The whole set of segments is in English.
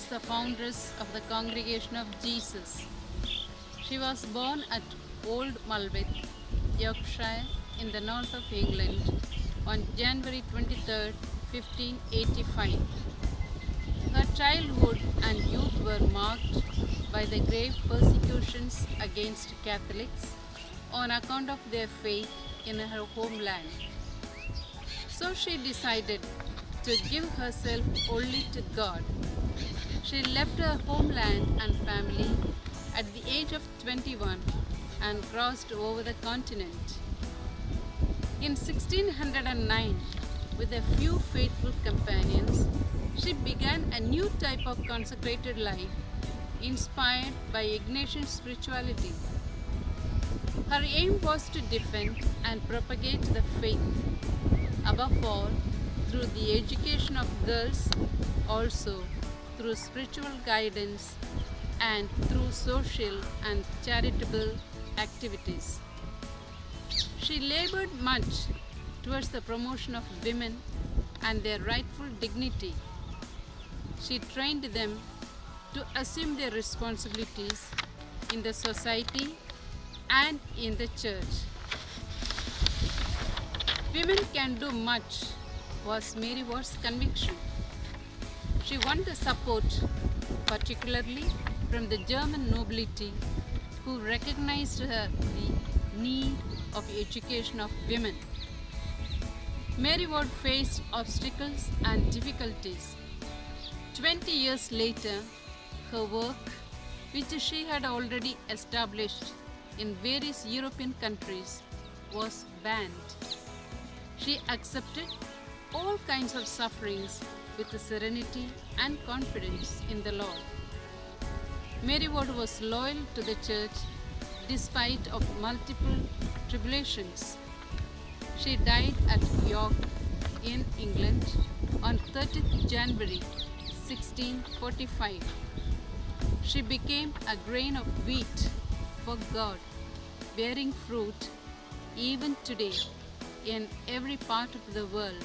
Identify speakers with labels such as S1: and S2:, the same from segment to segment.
S1: the foundress of the Congregation of Jesus. She was born at Old Malvett, Yorkshire, in the north of England on January 23, 1585. Her childhood and youth were marked by the grave persecutions against Catholics on account of their faith in her homeland. So she decided to give herself wholly to God. She left her homeland and family at the age of 21 and crossed over the continent. In 1609, with a few faithful companions, she began a new type of consecrated life inspired by Ignatian spirituality. Her aim was to defend and propagate the faith, above all through the education of girls, also through spiritual guidance and through social and charitable activities. She labored much towards the promotion of women and their rightful dignity. She trained them to assume their responsibilities in the society and in the church. Women can do much was Mary Ward's conviction. She won the support, particularly from the German nobility, who recognized her the need of education of women. Mary Ward faced obstacles and difficulties. 20 years later, her work, which she had already established in various European countries, was banned. She accepted all kinds of sufferings with serenity and confidence in the Lord. Mary Ward was loyal to the church despite of multiple tribulations. She died at York in England on 30th January 1645. She became a grain of wheat for God, bearing fruit even today in every part of the world.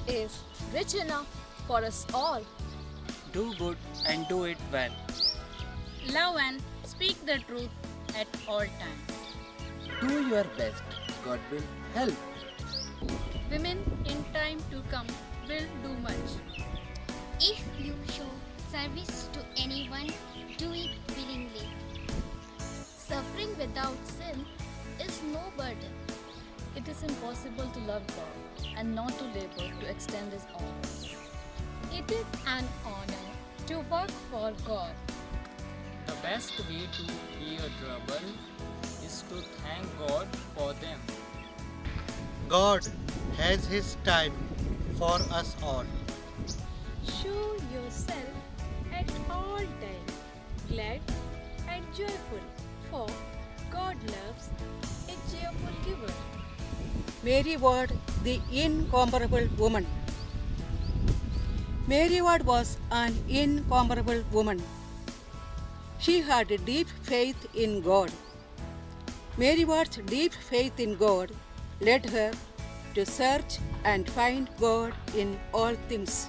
S2: is rich enough for us all.
S3: Do good and do it well.
S1: Love and speak the truth at all times.
S4: Do your best. God will help.
S2: Women in time to come will do much.
S5: If you show service to anyone, do it willingly.
S2: Suffering without sin is no burden.
S6: It is impossible to love God and not to labor to extend His arms.
S2: It is an honor to work for God.
S3: The best way to bear trouble is to thank God for them.
S7: God has His time for us all.
S2: Show yourself at all times glad and joyful, for God loves a
S6: cheerful giver.
S8: Mary Ward, the incomparable woman. Mary Ward was an incomparable woman. She had a deep faith in God. Mary Ward's deep faith in God led her to search and find God in all things.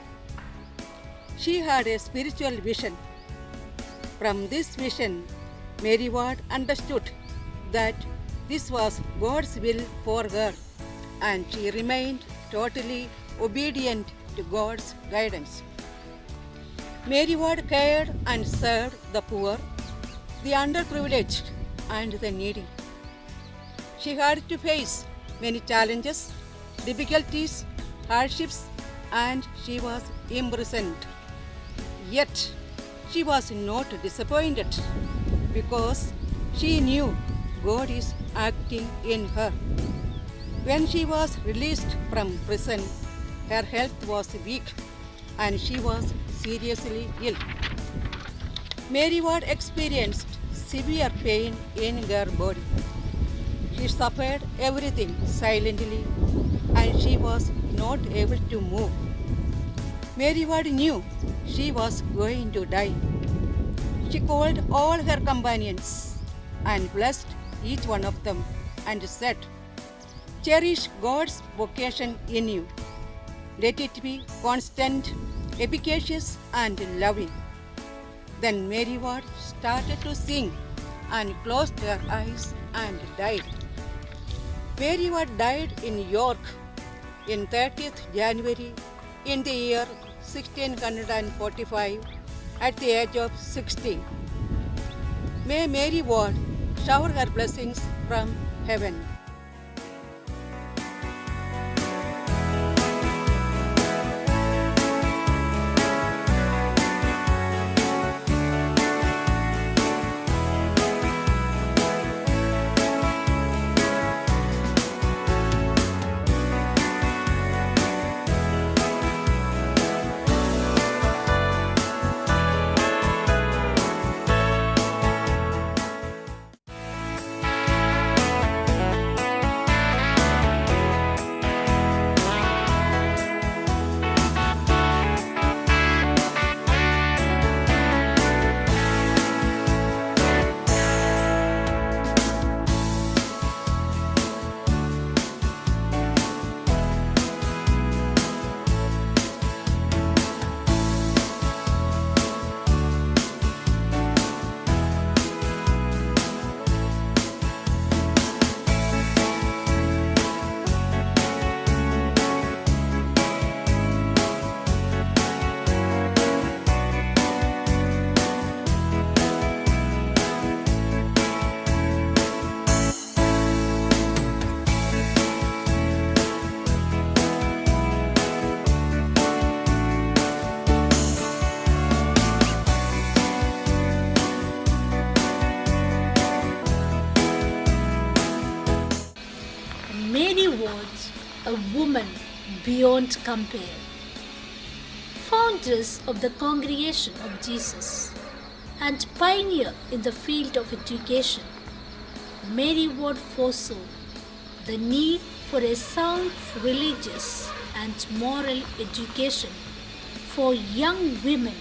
S8: She had a spiritual vision. From this vision, Mary Ward understood that this was God's will for her, and she remained totally obedient to God's guidance. Mary Ward cared and served the poor, the underprivileged, and the needy. She had to face many challenges, difficulties, hardships, and she was imprisoned. Yet, she was not disappointed because she knew God is acting in her. When she was released from prison, her health was weak and she was seriously ill. Mary Ward experienced severe pain in her body. She suffered everything silently and she was not able to move. Mary Ward knew she was going to die. She called all her companions and blessed each one of them and said, "Cherish God's vocation in you. Let it be constant, efficacious, and loving." Then Mary Ward started to sing and closed her eyes and died. Mary Ward died in York in 30th January in the year 1645 at the age of 60. May Mary Ward shower her blessings from heaven.
S9: Mary Ward, a woman beyond compare, foundress of the Congregation of Jesus and pioneer in the field of education, Mary Ward foresaw the need for a sound religious and moral education for young women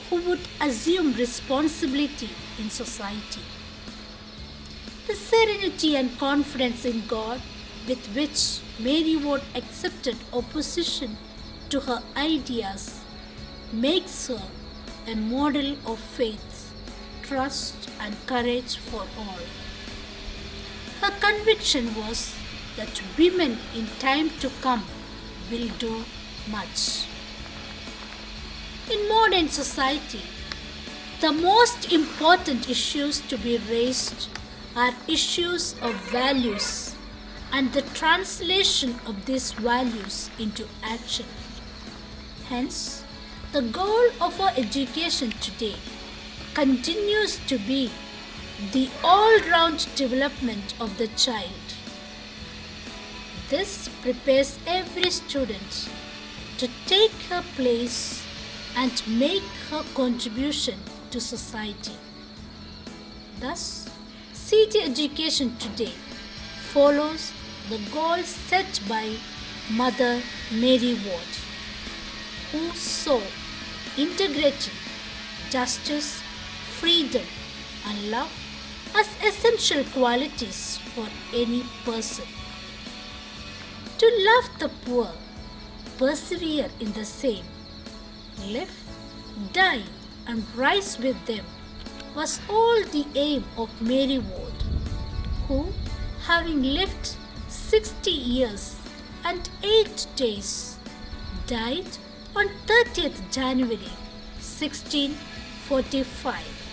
S9: who would assume responsibility in society. The serenity and confidence in God with which Mary Ward accepted opposition to her ideas makes her a model of faith, trust, and courage for all. Her conviction was that women in time to come will do much. In modern society, the most important issues to be raised are issues of values and the translation of these values into action. Hence, the goal of our education today continues to be the all-round development of the child. This prepares every student to take her place and make her contribution to society. Thus, CT education today follows the goal set by Mother Mary Ward, who saw integrity, justice, freedom, and love as essential qualities for any person. To love the poor, persevere in the same, live, die, and rise with them was all the aim of Mary Ward, who, having lived 60 years and 8 days, died on 30th January 1645.